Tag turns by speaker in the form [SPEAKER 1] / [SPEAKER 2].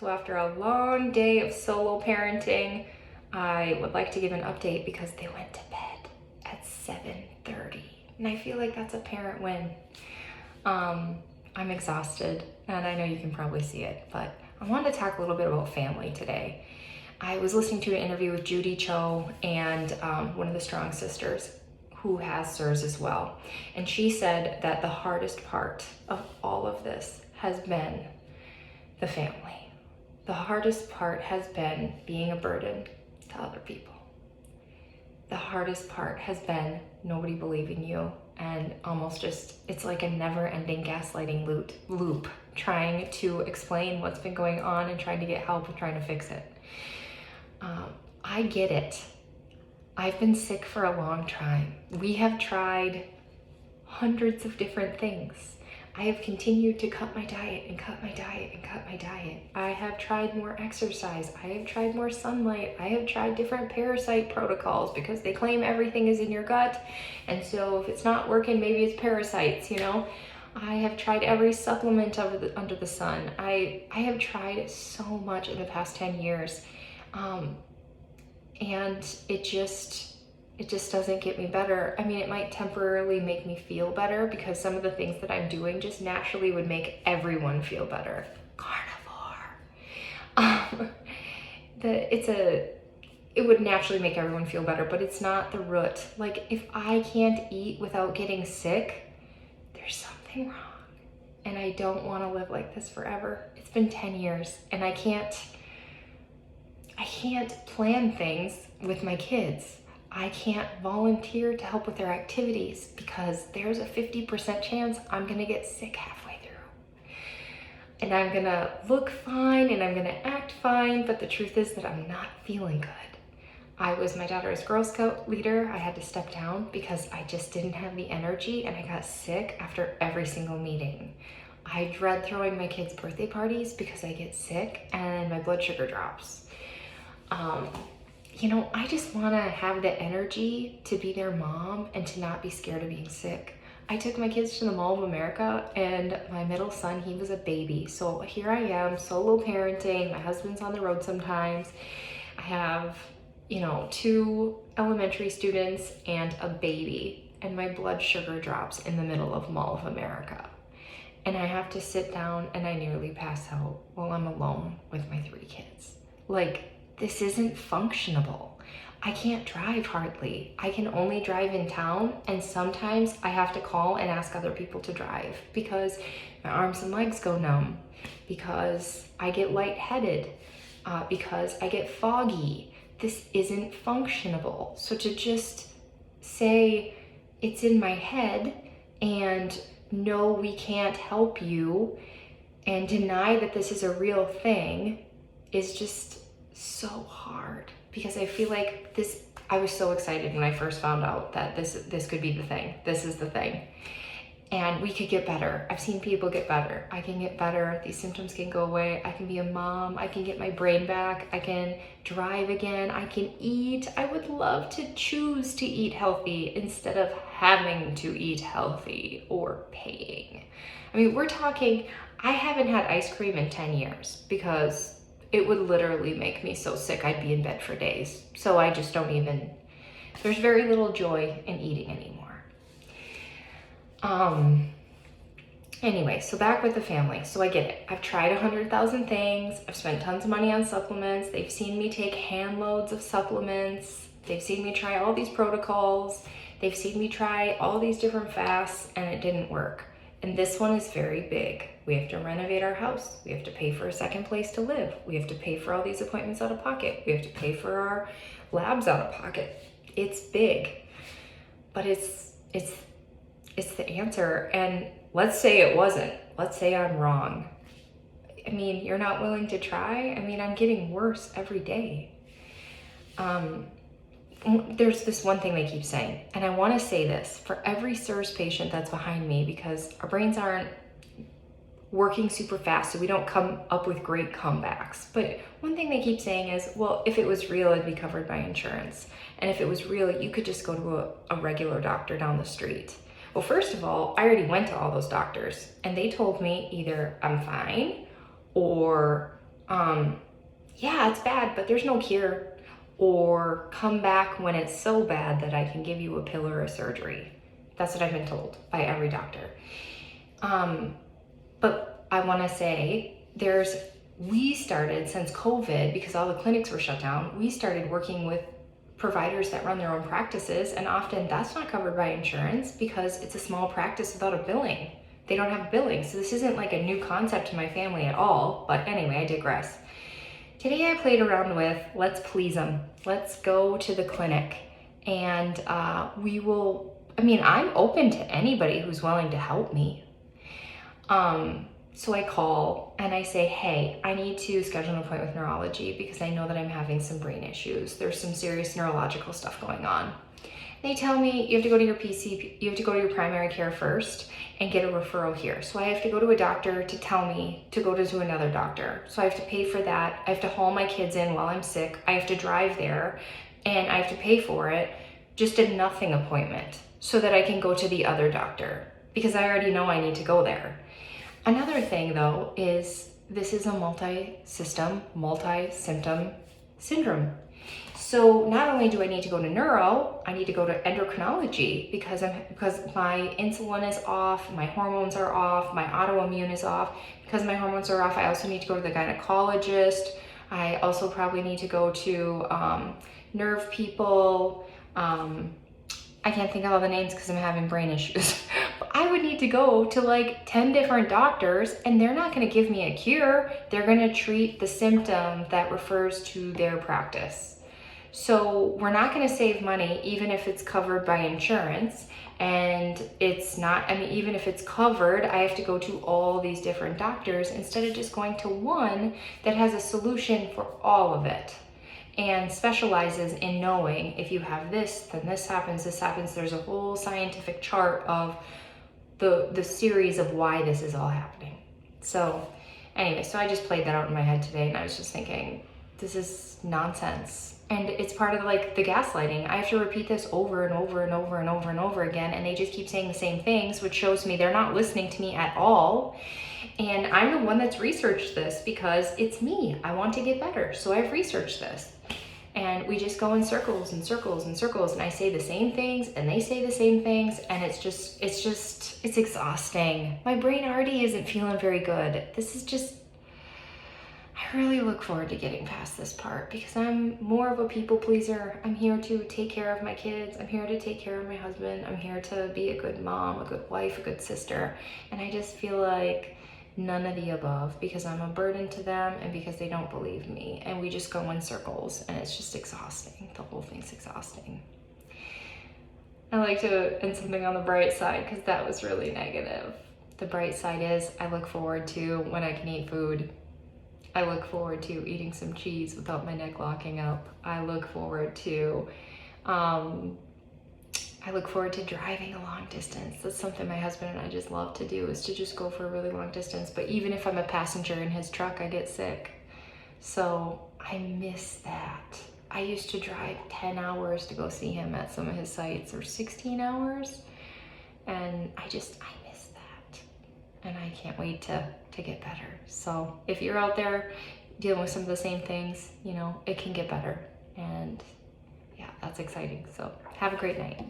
[SPEAKER 1] So after a long day of solo parenting, I would like to give an update because they went to bed at 7:30, and I feel like that's a parent win. I'm exhausted, and I know you can probably see it, but I wanted to talk a little bit about family today. I was listening to an interview with Judy Cho and one of the Strong sisters who has CIRS as well. And she said that the hardest part of all of this has been the family. The hardest part has been being a burden to other people. The hardest part has been nobody believing you and almost just, it's like a never-ending gaslighting loop, trying to explain what's been going on and trying to get help and trying to fix it. I get it. I've been sick for a long time. We have tried hundreds of different things. I have continued to cut my diet and cut my diet and cut my diet. I have tried more exercise. I have tried more sunlight. I have tried different parasite protocols because they claim everything is in your gut. And so if it's not working, maybe it's parasites, you know? I have tried every supplement under the sun. I have tried so much in the past 10 years. And it just doesn't get me better. I mean, it might temporarily make me feel better because some of the things that I'm doing just naturally would make everyone feel better. Carnivore. It would naturally make everyone feel better, but it's not the root. Like, if I can't eat without getting sick, there's something wrong. And I don't want to live like this forever. It's been 10 years and I can't plan things with my kids. I can't volunteer to help with their activities because there's a 50% chance I'm gonna get sick halfway through. And I'm gonna look fine and I'm gonna act fine, but the truth is that I'm not feeling good. I was my daughter's Girl Scout leader. I had to step down because I just didn't have the energy and I got sick after every single meeting. I dread throwing my kids' birthday parties because I get sick and my blood sugar drops. You know, I just want to have the energy to be their mom and to not be scared of being sick. I took my kids to the Mall of America and my middle son, he was a baby. So here I am, solo parenting. My husband's on the road sometimes. I have, 2 elementary students and a baby, and my blood sugar drops in the middle of Mall of America. And I have to sit down and I nearly pass out while I'm alone with my 3 kids. Like, this isn't functionable. I can't drive hardly. I can only drive in town, and sometimes I have to call and ask other people to drive because my arms and legs go numb, because I get lightheaded, because I get foggy. This isn't functionable. So to just say it's in my head and no, we can't help you, and deny that this is a real thing is just so hard, because I feel like I was so excited when I first found out that this could be the thing. This is the thing. And we could get better. I've seen people get better. I can get better. These symptoms can go away. I can be a mom. I can get my brain back. I can drive again. I can eat. I would love to choose to eat healthy instead of having to eat healthy or paying. I mean, we're talking, I haven't had ice cream in 10 years because it would literally make me so sick I'd be in bed for days. So I just don't even, there's very little joy in eating anymore. Anyway, so back with the family. So I get it. I've tried 100,000 things. I've spent tons of money on supplements. They've seen me take handloads of supplements. They've seen me try all these protocols. They've seen me try all these different fasts, and it didn't work. And this one is very big. We have to renovate our house. We have to pay for a second place to live. We have to pay for all these appointments out of pocket. We have to pay for our labs out of pocket. It's big, but it's the answer. And let's say it wasn't. Let's say I'm wrong. I mean, you're not willing to try? I mean, I'm getting worse every day. There's this one thing they keep saying, and I want to say this for every CIRS patient that's behind me, because our brains aren't working super fast, so we don't come up with great comebacks. But one thing they keep saying is, well, if it was real, it'd be covered by insurance. And if it was real, you could just go to a regular doctor down the street. Well, first of all, I already went to all those doctors, and they told me either I'm fine or Yeah, it's bad, but there's no cure. Or come back when it's so bad that I can give you a pill or a surgery. That's what I've been told by every doctor. But I want to say we started since COVID, because all the clinics were shut down, we started working with providers that run their own practices, and often that's not covered by insurance because it's a small practice without a billing. They don't have billing, so this isn't like a new concept to my family at all. But anyway, I digress. Today I played around with, let's please them. Let's go to the clinic and I'm open to anybody who's willing to help me. So I call and I say, hey, I need to schedule an appointment with neurology because I know that I'm having some brain issues. There's some serious neurological stuff going on. They tell me you have to go to your you have to go to your primary care first and get a referral here. So I have to go to a doctor to tell me to go to another doctor. So I have to pay for that. I have to haul my kids in while I'm sick. I have to drive there and I have to pay for it. Just a nothing appointment so that I can go to the other doctor because I already know I need to go there. Another thing though is this is a multi-system, multi-symptom syndrome. So not only do I need to go to neuro, I need to go to endocrinology because my insulin is off, my hormones are off, my autoimmune is off. Because my hormones are off, I also need to go to the gynecologist. I also probably need to go to nerve people. I can't think of all the names because I'm having brain issues. But I would need to go to like 10 different doctors and they're not going to give me a cure. They're going to treat the symptom that refers to their practice. So we're not going to save money even if it's covered by insurance. And it's not, even if it's covered, I have to go to all these different doctors instead of just going to one that has a solution for all of it and specializes in knowing if you have this, then this happens. There's a whole scientific chart of the series of why this is all happening. So anyway, so I just played that out in my head today and I was just thinking, this is nonsense. And it's part of like the gaslighting. I have to repeat this over and over and over and over and over again, and they just keep saying the same things, which shows me they're not listening to me at all. And I'm the one that's researched this because it's me. I want to get better, so I've researched this. And we just go in circles and circles and circles, and I say the same things and they say the same things, and it's exhausting. My brain already isn't feeling very good. I really look forward to getting past this part because I'm more of a people pleaser. I'm here to take care of my kids. I'm here to take care of my husband. I'm here to be a good mom, a good wife, a good sister. And I just feel like none of the above because I'm a burden to them and because they don't believe me. And we just go in circles and it's just exhausting. The whole thing's exhausting. I like to end something on the bright side because that was really negative. The bright side is I look forward to when I can eat food. I look forward to eating some cheese without my neck locking up. I look forward to driving a long distance. That's something my husband and I just love to do, is to just go for a really long distance. But even if I'm a passenger in his truck, I get sick. So I miss that. I used to drive 10 hours to go see him at some of his sites, or 16 hours. And I miss that. And I can't wait to get better. So if you're out there dealing with some of the same things, it can get better. And yeah, that's exciting. So have a great night.